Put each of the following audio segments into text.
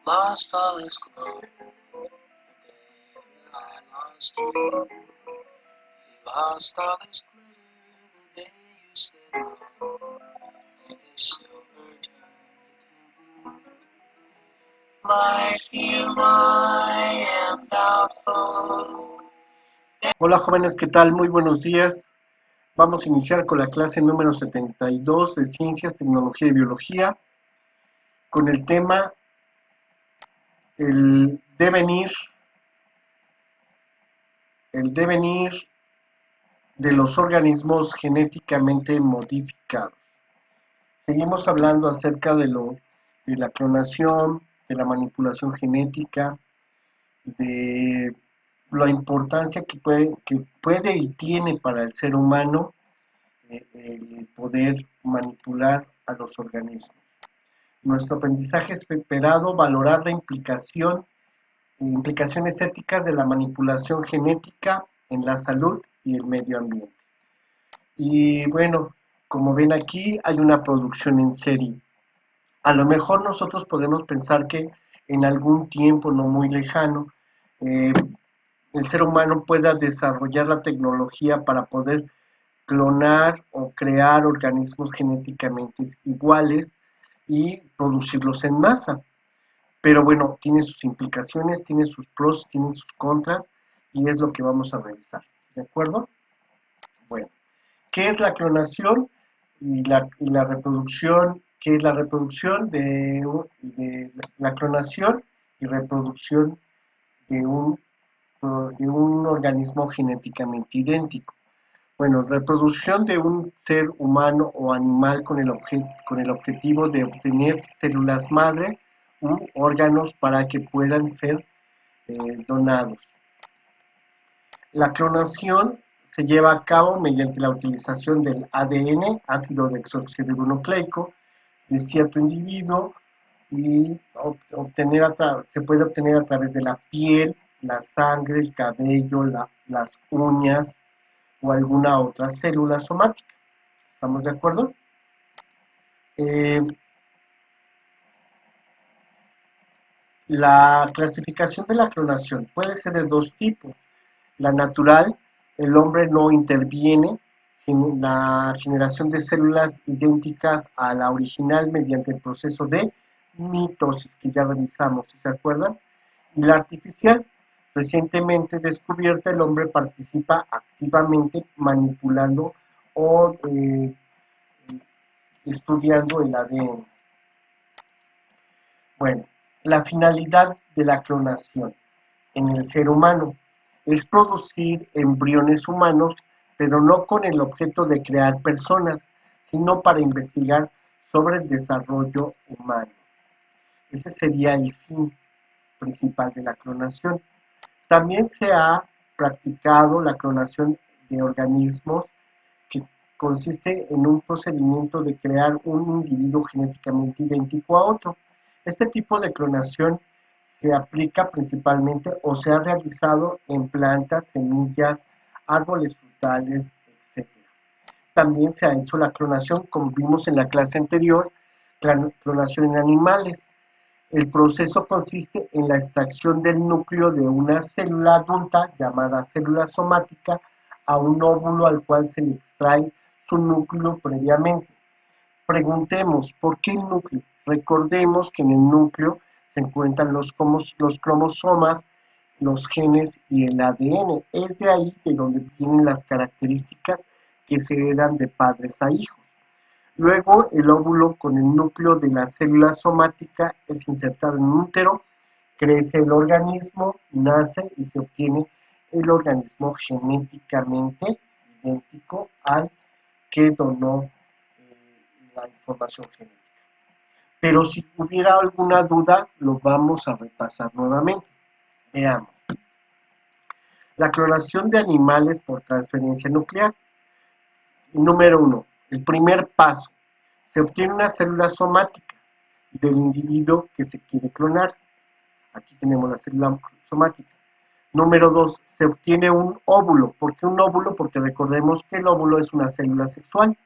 Lost all its glory the day I lost you. You lost all its glitter the day you said no. And its silver turned to blue. Like you, I am doubtful. Hola jóvenes, ¿qué tal? Muy buenos días. Vamos a iniciar con la clase número 72 de Ciencias, Tecnología y Biología, con el tema el devenir, el devenir de los organismos genéticamente modificados. Seguimos hablando acerca de la clonación, de la manipulación genética, de la importancia que puede y tiene para el ser humano el poder manipular a los organismos. Nuestro aprendizaje es esperado valorar la implicaciones éticas de la manipulación genética en la salud y el medio ambiente. Y bueno, como ven aquí, hay una producción en serie. A lo mejor nosotros podemos pensar que en algún tiempo no muy lejano, eh, el ser humano pueda desarrollar la tecnología para poder clonar o crear organismos genéticamente iguales y producirlos en masa. Pero bueno, tiene sus implicaciones, tiene sus pros, tiene sus contras y es lo que vamos a revisar. ¿De acuerdo? Bueno, ¿qué es la clonación y la reproducción? ¿Qué es la reproducción de la clonación y reproducción de de un organismo genéticamente idéntico? Bueno, reproducción de un ser humano o animal con el objetivo de obtener células madre u órganos para que puedan ser donados. La clonación se lleva a cabo mediante la utilización del ADN, ácido desoxirribonucleico, de cierto individuo y se puede obtener a través de la piel, la sangre, el cabello, las uñas o alguna otra célula somática. ¿Estamos de acuerdo? Eh, la clasificación de la clonación puede ser de dos tipos. La natural, el hombre no interviene en la generación de células idénticas a la original mediante el proceso de mitosis que ya revisamos, ¿sí se acuerdan? Y la artificial, recientemente descubierta, el hombre participa activamente manipulando o estudiando el ADN. Bueno, la finalidad de la clonación en el ser humano es producir embriones humanos, pero no con el objeto de crear personas, sino para investigar sobre el desarrollo humano. Ese sería el fin principal de la clonación. También se ha practicado la clonación de organismos que consiste en un procedimiento de crear un individuo genéticamente idéntico a otro. Este tipo de clonación se aplica principalmente o se ha realizado en plantas, semillas, árboles frutales, etc. También se ha hecho la clonación, como vimos en la clase anterior, clonación en animales. El proceso consiste en la extracción del núcleo de una célula adulta llamada célula somática a un óvulo al cual se le extrae su núcleo previamente. Preguntemos, ¿por qué el núcleo? Recordemos que en el núcleo se encuentran los cromosomas, los genes y el ADN. Es de ahí de donde vienen las características que se heredan de padres a hijos. Luego, el óvulo con el núcleo de la célula somática es insertado en un útero, crece el organismo, nace y se obtiene el organismo genéticamente idéntico al que donó la información genética. Pero si hubiera alguna duda, lo vamos a repasar nuevamente. Veamos. La clonación de animales por transferencia nuclear. Número 1. El primer paso. Se obtiene una célula somática del individuo que se quiere clonar. Aquí tenemos la célula somática. Número 2. Se obtiene un óvulo. ¿Por qué un óvulo? Porque recordemos que el óvulo es una célula sexual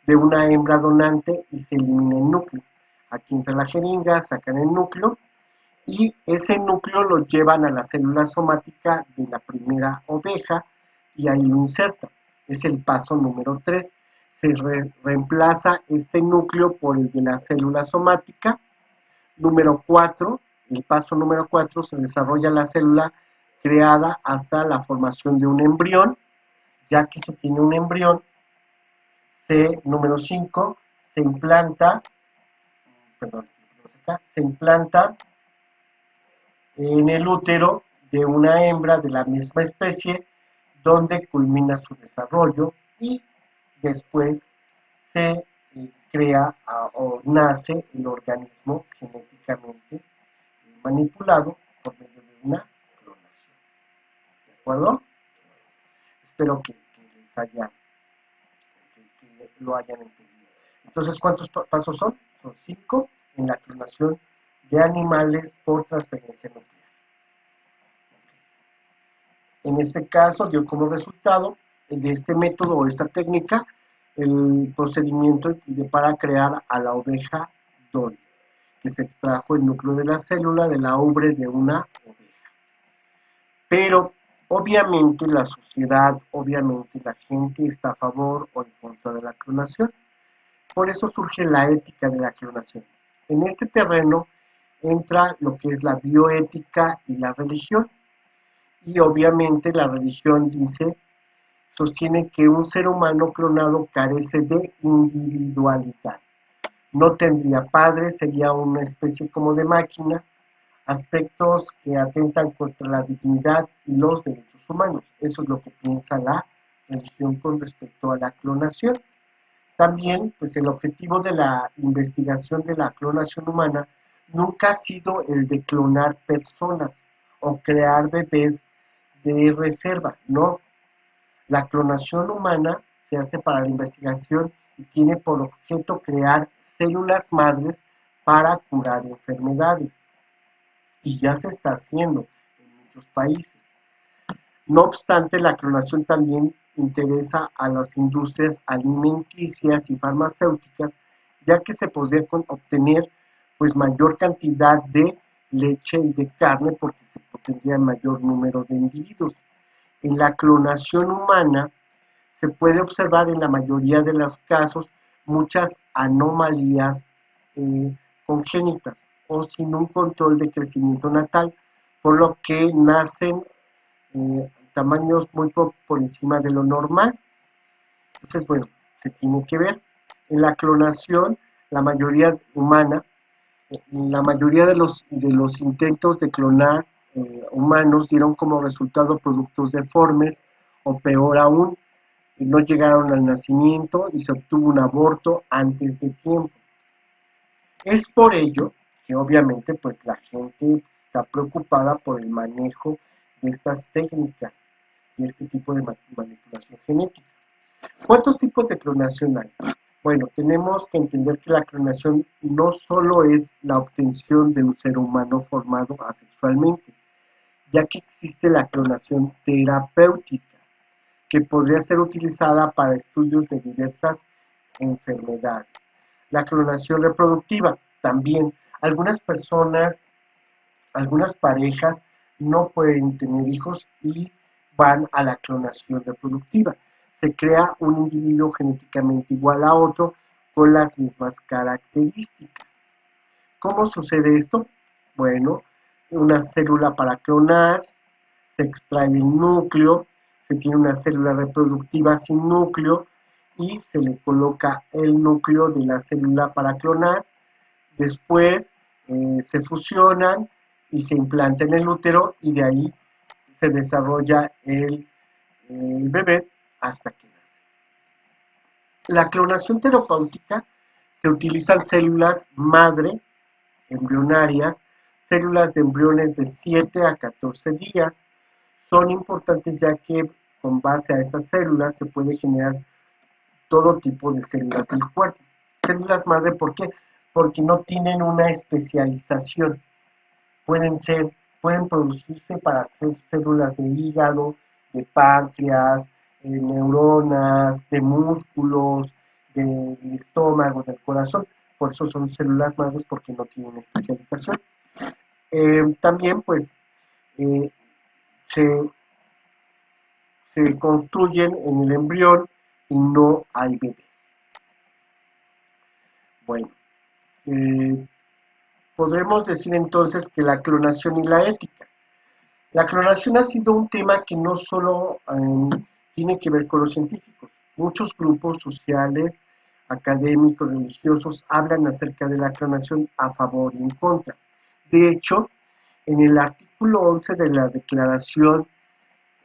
de una hembra donante y se elimina el núcleo. Aquí entra la jeringa, sacan el núcleo y ese núcleo lo llevan a la célula somática de la primera oveja y ahí lo insertan. Es el paso número 3. Se reemplaza este núcleo por el de la célula somática. Número 4, el paso número 4, se desarrolla la célula creada hasta la formación de un embrión. Ya que se tiene un embrión, número 5, se implanta, perdón, se implanta en el útero de una hembra de la misma especie, donde culmina su desarrollo y después se crea o nace el organismo genéticamente manipulado por medio de una clonación. ¿De acuerdo? Espero que les haya, que lo hayan entendido. Entonces, ¿cuántos pasos son? Son 5 en la clonación de animales por transferencia nuclear. En este caso dio como resultado de este método o esta técnica el procedimiento para crear a la oveja Dolly, que se extrajo el núcleo de la célula de la ubre de una oveja. Pero obviamente la sociedad, obviamente la gente está a favor o en contra de la clonación. Por eso surge la ética de la clonación. En este terreno entra lo que es la bioética y la religión. Y obviamente la religión sostiene que un ser humano clonado carece de individualidad. No tendría padre, sería una especie como de máquina, aspectos que atentan contra la dignidad y los derechos humanos. Eso es lo que piensa la religión con respecto a la clonación. También, pues el objetivo de la investigación de la clonación humana nunca ha sido el de clonar personas o crear bebés de reserva, no. La clonación humana se hace para la investigación y tiene por objeto crear células madres para curar enfermedades. Y ya se está haciendo en muchos países. No obstante, la clonación también interesa a las industrias alimenticias y farmacéuticas, ya que se podría obtener pues mayor cantidad de leche y de carne porque se obtendría mayor número de individuos. En la clonación humana se puede observar en la mayoría de los casos muchas anomalías congénitas o sin un control de crecimiento natal, por lo que nacen tamaños muy por encima de lo normal. Entonces, bueno, se tiene que ver. En la clonación, la mayoría humana, la mayoría de los intentos de clonar humanos dieron como resultado productos deformes o peor aún, no llegaron al nacimiento y se obtuvo un aborto antes de tiempo. Es por ello que obviamente pues la gente está preocupada por el manejo de estas técnicas y este tipo de manipulación genética. ¿Cuántos tipos de clonación hay? Bueno, tenemos que entender que la clonación no solo es la obtención de un ser humano formado asexualmente, ya que existe la clonación terapéutica, que podría ser utilizada para estudios de diversas enfermedades. La clonación reproductiva, también. Algunas personas, algunas parejas no pueden tener hijos y van a la clonación reproductiva. Se crea un individuo genéticamente igual a otro con las mismas características. ¿Cómo sucede esto? Bueno, una célula para clonar, se extrae el núcleo, se tiene una célula reproductiva sin núcleo y se le coloca el núcleo de la célula para clonar. Después se fusionan y se implanta en el útero y de ahí se desarrolla el bebé hasta que nace. La clonación terapéutica se utilizan células madre embrionarias, células de embriones de 7 a 14 días. Son importantes ya que con base a estas células se puede generar todo tipo de células del cuerpo. Células madre, ¿por qué? Porque no tienen una especialización. Pueden producirse para hacer células de hígado, de páncreas, neuronas, de músculos, del estómago, del corazón. Por eso son células madres porque no tienen especialización. También pues eh, se, se construyen en el embrión y no hay bebés. Bueno, eh, podremos decir entonces que la clonación y la ética. La clonación ha sido un tema que no solo tiene que ver con los científicos. Muchos grupos sociales, académicos, religiosos hablan acerca de la clonación a favor y en contra. De hecho, en el artículo 11 de la Declaración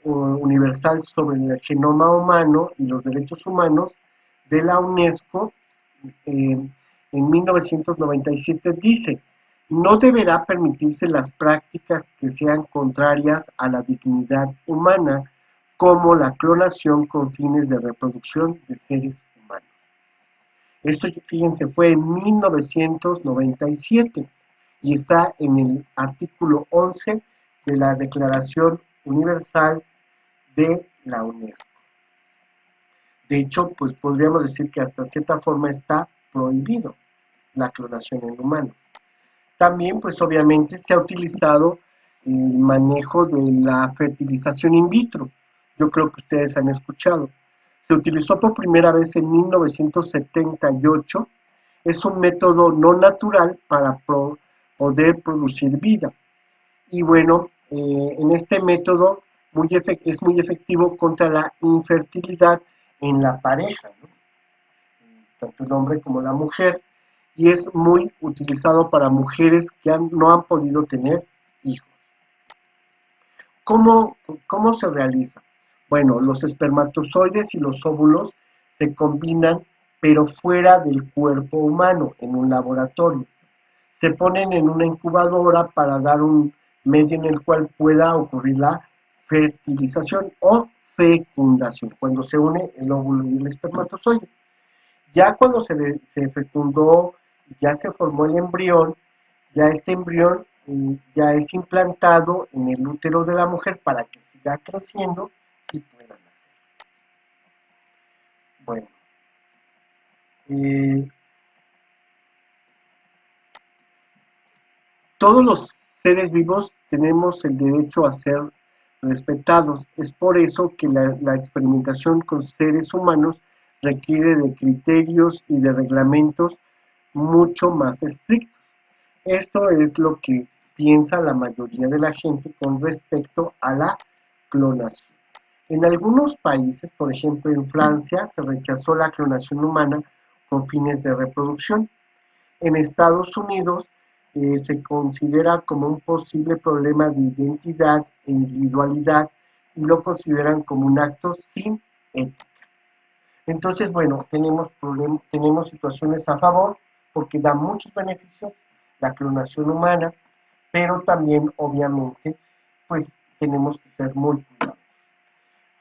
Universal sobre el Genoma Humano y los Derechos Humanos de la UNESCO, eh, en 1997 dice: no deberá permitirse las prácticas que sean contrarias a la dignidad humana, como la clonación con fines de reproducción de seres humanos. Esto, fíjense, fue en 1997 y está en el artículo 11 de la Declaración Universal de la UNESCO. De hecho, pues podríamos decir que hasta cierta forma está prohibido la clonación en humanos. También, pues obviamente se ha utilizado el manejo de la fertilización in vitro. Yo creo que ustedes han escuchado. Se utilizó por primera vez en 1978. Es un método no natural para poder producir vida. Y bueno, en este método es muy efectivo contra la infertilidad en la pareja, ¿no? Tanto el hombre como la mujer, y es muy utilizado para mujeres que no han podido tener hijos. ¿Cómo, ¿Cómo se realiza? Bueno, los espermatozoides y los óvulos se combinan, pero fuera del cuerpo humano, en un laboratorio. Se ponen en una incubadora para dar un medio en el cual pueda ocurrir la fertilización o fecundación, cuando se une el óvulo y el espermatozoide. Ya cuando se fecundó, ya se formó el embrión, ya este embrión ya es implantado en el útero de la mujer para que siga creciendo y pueda nacer. Bueno, eh, todos los seres vivos tenemos el derecho a ser respetados. Es por eso que la experimentación con seres humanos requiere de criterios y de reglamentos mucho más estrictos. Esto es lo que piensa la mayoría de la gente con respecto a la clonación. En algunos países, por ejemplo en Francia, se rechazó la clonación humana con fines de reproducción. En Estados Unidos se considera como un posible problema de identidad e individualidad y lo consideran como un acto sin ética. Entonces, bueno, tenemos situaciones a favor porque da muchos beneficios la clonación humana, pero también, obviamente, pues tenemos que ser muy cuidadosos.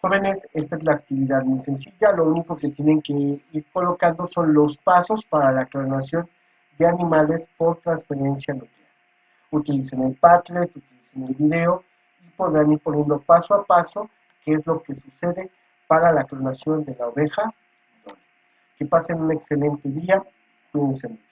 Jóvenes, esta es la actividad muy sencilla, lo único que tienen que ir colocando son los pasos para la clonación de animales por transferencia nuclear. Utilicen el Padlet, utilicen el video y podrán ir poniendo paso a paso qué es lo que sucede para la clonación de la oveja. Que pasen un excelente día, cuídense mucho.